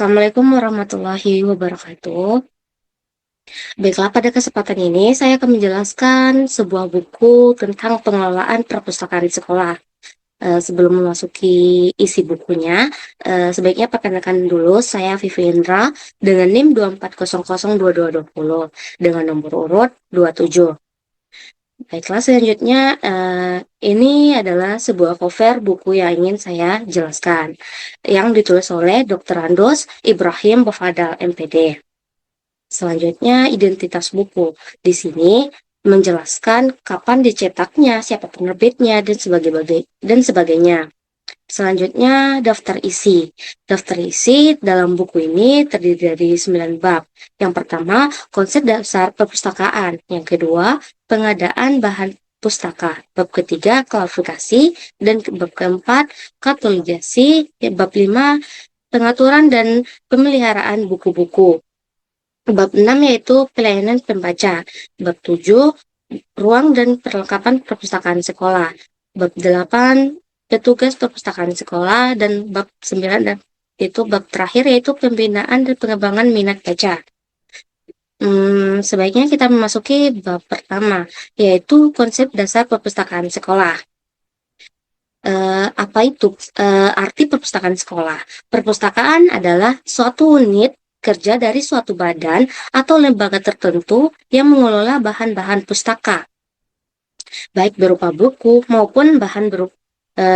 Assalamualaikum warahmatullahi wabarakatuh. Baiklah, pada kesempatan ini saya akan menjelaskan sebuah buku tentang pengelolaan perpustakaan sekolah. Sebelum memasuki isi bukunya, sebaiknya perkenalkan dulu saya Vivi Indra dengan NIM 240022220 dengan nomor urut 27. Baiklah, selanjutnya ini adalah sebuah cover buku yang ingin saya jelaskan, yang ditulis oleh Dr. Andos Ibrahim Bofadal, MPD. Selanjutnya, identitas buku. Di sini menjelaskan kapan dicetaknya, siapa penerbitnya, dan sebagainya. Selanjutnya, daftar isi. Daftar isi dalam buku ini terdiri dari 9 bab. Yang pertama, konsep dasar perpustakaan. Yang kedua, pengadaan bahan pustaka. Bab ketiga, klasifikasi. Dan bab keempat, katalogisasi. Bab 5, pengaturan dan pemeliharaan buku-buku. Bab 6 yaitu pelayanan pembaca. Bab 7, ruang dan perlengkapan perpustakaan sekolah. Bab 8, petugas perpustakaan sekolah. Dan bab 9 dan itu bab terakhir yaitu pembinaan dan pengembangan minat baca. Sebaiknya kita memasuki bab pertama, yaitu konsep dasar perpustakaan sekolah. Apa itu arti perpustakaan sekolah? Perpustakaan adalah suatu unit kerja dari suatu badan atau lembaga tertentu yang mengelola bahan-bahan pustaka, baik berupa buku maupun bahan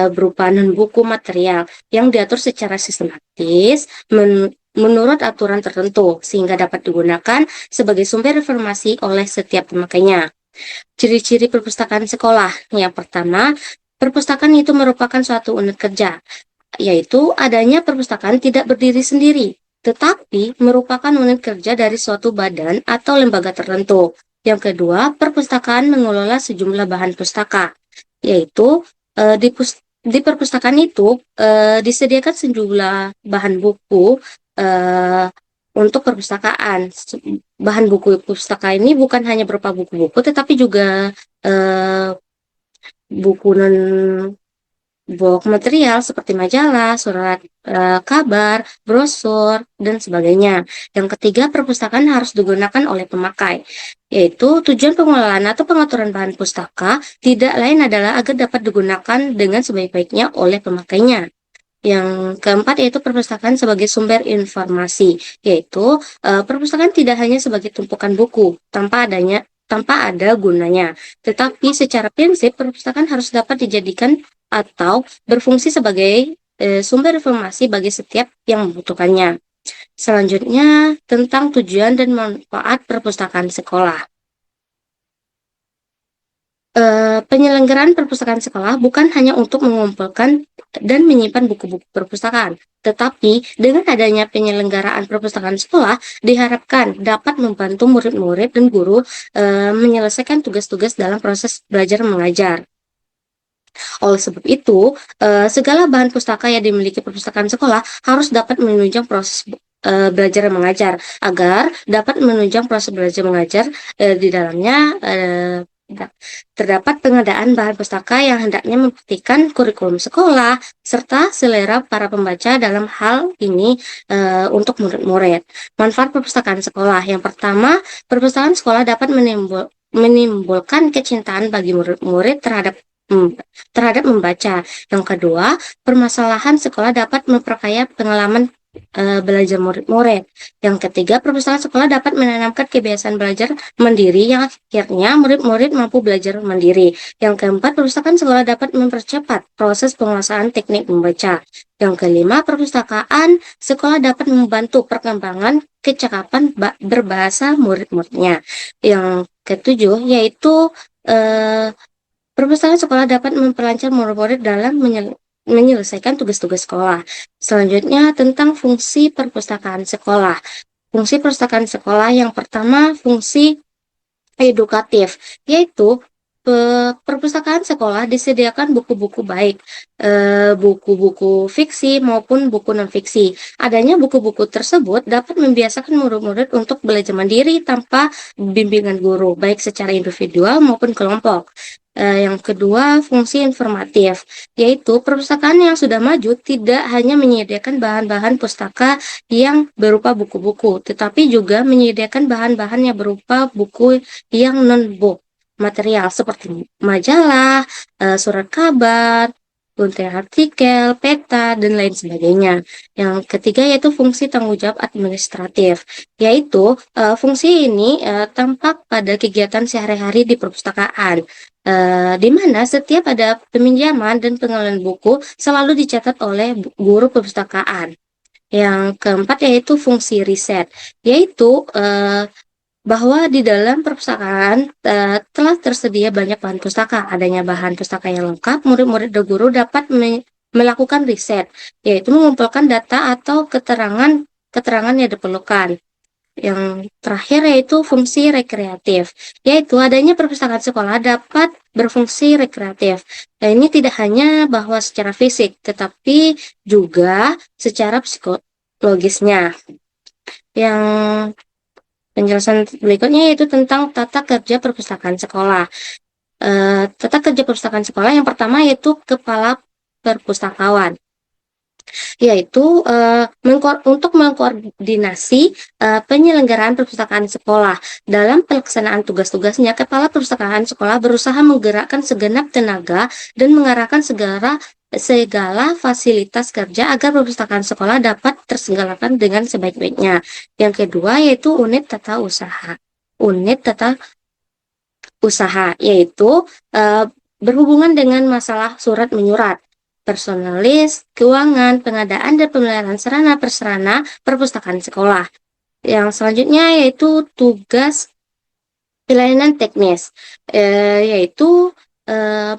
berupa non-buku material yang diatur secara sistematis menurut aturan tertentu sehingga dapat digunakan sebagai sumber informasi oleh setiap pemakainya. Ciri-ciri perpustakaan sekolah. Yang pertama, perpustakaan itu merupakan suatu unit kerja, yaitu adanya perpustakaan tidak berdiri sendiri, tetapi merupakan unit kerja dari suatu badan atau lembaga tertentu. Yang kedua, perpustakaan mengelola sejumlah bahan pustaka, yaitu di perpustakaan itu disediakan sejumlah bahan buku untuk perpustakaan. Bahan buku pustaka ini bukan hanya berupa buku-buku, tetapi juga buku non box material seperti majalah, surat kabar, brosur, dan sebagainya. Yang ketiga, perpustakaan harus digunakan oleh pemakai, yaitu tujuan pengelolaan atau pengaturan bahan pustaka tidak lain adalah agar dapat digunakan dengan sebaik-baiknya oleh pemakainya. Yang keempat yaitu perpustakaan sebagai sumber informasi, yaitu perpustakaan tidak hanya sebagai tumpukan buku tanpa ada gunanya, tetapi secara prinsip perpustakaan harus dapat dijadikan atau berfungsi sebagai sumber informasi bagi setiap yang membutuhkannya. Selanjutnya, tentang tujuan dan manfaat perpustakaan sekolah. Penyelenggaraan perpustakaan sekolah bukan hanya untuk mengumpulkan dan menyimpan buku-buku perpustakaan, tetapi dengan adanya penyelenggaraan perpustakaan sekolah diharapkan dapat membantu murid-murid dan guru menyelesaikan tugas-tugas dalam proses belajar mengajar. Oleh sebab itu, segala bahan pustaka yang dimiliki perpustakaan sekolah harus dapat menunjang proses belajar mengajar agar dapat menunjang proses belajar mengajar. Di dalamnya terdapat pengadaan bahan pustaka yang hendaknya membuktikan kurikulum sekolah serta selera para pembaca dalam hal ini untuk murid-murid. Manfaat perpustakaan sekolah. Yang pertama, perpustakaan sekolah dapat menimbulkan kecintaan bagi murid-murid terhadap membaca. Yang kedua, permasalahan sekolah dapat memperkaya pengalaman belajar murid-murid. Yang ketiga, perpustakaan sekolah dapat menanamkan kebiasaan belajar mandiri yang akhirnya murid-murid mampu belajar mandiri. Yang keempat, perpustakaan sekolah dapat mempercepat proses penguasaan teknik membaca. Yang kelima, perpustakaan sekolah dapat membantu perkembangan kecakapan berbahasa murid-muridnya. Yang ketujuh, yaitu perpustakaan sekolah dapat memperlancar murid-murid dalam menyelesaikan tugas-tugas sekolah. Selanjutnya tentang fungsi perpustakaan sekolah. Fungsi perpustakaan sekolah yang pertama fungsi edukatif, yaitu perpustakaan sekolah disediakan buku-buku baik, buku-buku fiksi maupun buku non-fiksi. Adanya buku-buku tersebut dapat membiasakan murid-murid untuk belajar mandiri tanpa bimbingan guru, baik secara individual maupun kelompok. Yang kedua, fungsi informatif, yaitu perpustakaan yang sudah maju tidak hanya menyediakan bahan-bahan pustaka yang berupa buku-buku, tetapi juga menyediakan bahan-bahan yang berupa buku yang non-book material seperti majalah, surat kabar, gunting artikel, peta, dan lain sebagainya. Yang ketiga yaitu fungsi tanggung jawab administratif, yaitu fungsi ini tampak pada kegiatan sehari-hari di perpustakaan, di mana setiap ada peminjaman dan pengelolaan buku selalu dicatat oleh guru perpustakaan. Yang keempat yaitu fungsi riset, yaitu bahwa di dalam perpustakaan telah tersedia banyak bahan pustaka. Adanya bahan pustaka yang lengkap, murid-murid dan guru dapat melakukan riset, yaitu mengumpulkan data atau keterangan yang diperlukan. Yang terakhir yaitu fungsi rekreatif, yaitu adanya perpustakaan sekolah dapat berfungsi rekreatif. Nah, ini tidak hanya bahwa secara fisik, tetapi juga secara psikologisnya. Yang penjelasan berikutnya yaitu tentang tata kerja perpustakaan sekolah. Tata kerja perpustakaan sekolah yang pertama yaitu kepala perpustakawan, yaitu untuk mengkoordinasi penyelenggaraan perpustakaan sekolah. Dalam pelaksanaan tugas-tugasnya, kepala perpustakaan sekolah berusaha menggerakkan segenap tenaga dan mengarahkan segala fasilitas kerja agar perpustakaan sekolah dapat terselenggarakan dengan sebaik-baiknya. Yang kedua yaitu unit tata usaha. Unit tata usaha yaitu berhubungan dengan masalah surat menyurat, personalis, keuangan, pengadaan dan pemeliharaan sarana prasarana perpustakaan sekolah. Yang selanjutnya yaitu tugas pelayanan teknis, yaitu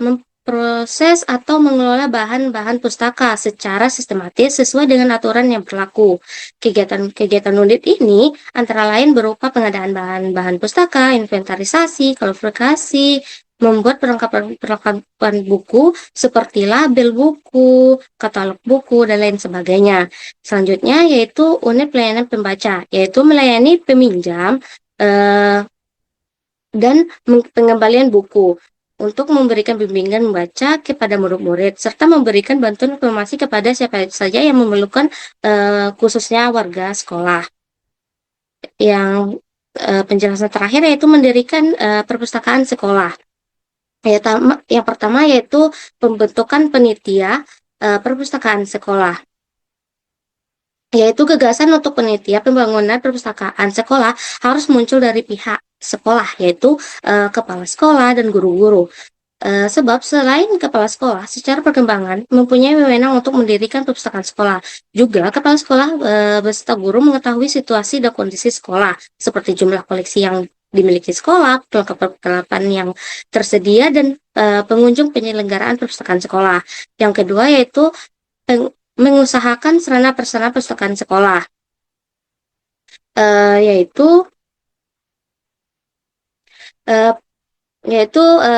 memproses atau mengelola bahan-bahan pustaka secara sistematis sesuai dengan aturan yang berlaku. Kegiatan unit ini antara lain berupa pengadaan bahan-bahan pustaka, inventarisasi, kualifikasi, membuat perlengkapan buku seperti label buku, katalog buku, dan lain sebagainya. Selanjutnya yaitu unit pelayanan pembaca, yaitu melayani peminjam dan pengembalian buku untuk memberikan bimbingan membaca kepada murid-murid serta memberikan bantuan informasi kepada siapa saja yang memerlukan, khususnya warga sekolah. Yang penjelasan terakhir yaitu mendirikan perpustakaan sekolah. Yang pertama yaitu pembentukan panitia perpustakaan sekolah, yaitu gagasan untuk panitia pembangunan perpustakaan sekolah harus muncul dari pihak sekolah, yaitu kepala sekolah dan guru-guru. Sebab selain kepala sekolah secara perkembangan mempunyai wewenang untuk mendirikan perpustakaan sekolah, juga kepala sekolah beserta guru mengetahui situasi dan kondisi sekolah seperti jumlah koleksi yang dimiliki sekolah, perlengkapan yang tersedia, dan pengunjung penyelenggaraan perpustakaan sekolah. Yang kedua yaitu mengusahakan sarana prasarana perpustakaan sekolah, yaitu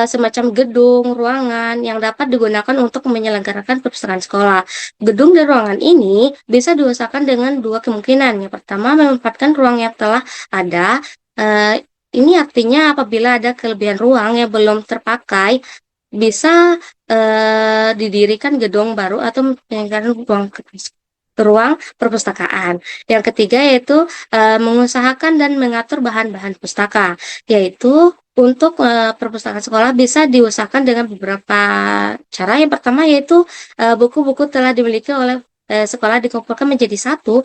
semacam gedung, ruangan yang dapat digunakan untuk menyelenggarakan perpustakaan sekolah. Gedung dan ruangan ini bisa diusahakan dengan dua kemungkinan. Yang pertama, memanfaatkan ruang yang telah ada. Ini artinya apabila ada kelebihan ruang yang belum terpakai, bisa didirikan gedung baru atau menyediakan ruang perpustakaan. Yang ketiga yaitu mengusahakan dan mengatur bahan-bahan pustaka, yaitu untuk perpustakaan sekolah bisa diusahakan dengan beberapa cara. Yang pertama yaitu buku-buku telah dimiliki oleh sekolah dikumpulkan menjadi satu,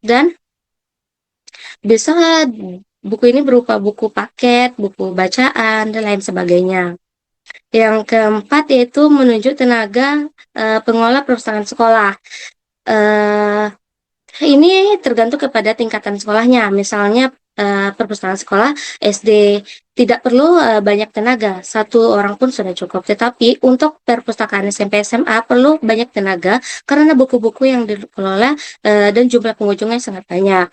dan bisa buku ini berupa buku paket, buku bacaan, dan lain sebagainya. Yang keempat yaitu menunjuk tenaga pengelola perpustakaan sekolah. Ini tergantung kepada tingkatan sekolahnya. Misalnya perpustakaan sekolah SD tidak perlu banyak tenaga, satu orang pun sudah cukup. Tetapi untuk perpustakaan SMP SMA perlu banyak tenaga karena buku-buku yang dikelola dan jumlah pengunjungnya sangat banyak.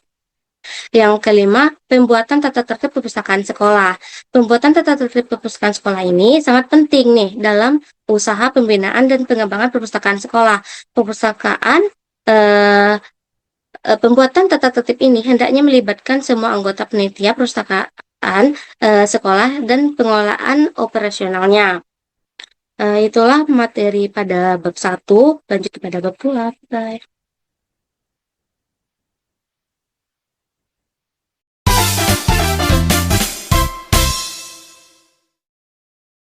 Yang kelima, pembuatan tata tertib perpustakaan sekolah. Pembuatan tata tertib perpustakaan sekolah ini sangat penting nih dalam usaha pembinaan dan pengembangan perpustakaan sekolah. Pembuatan tata tertib ini hendaknya melibatkan semua anggota panitia perpustakaan perpustakaan sekolah dan pengelolaan operasionalnya. Itulah materi pada bab 1, lanjut kepada bab 2. Bye.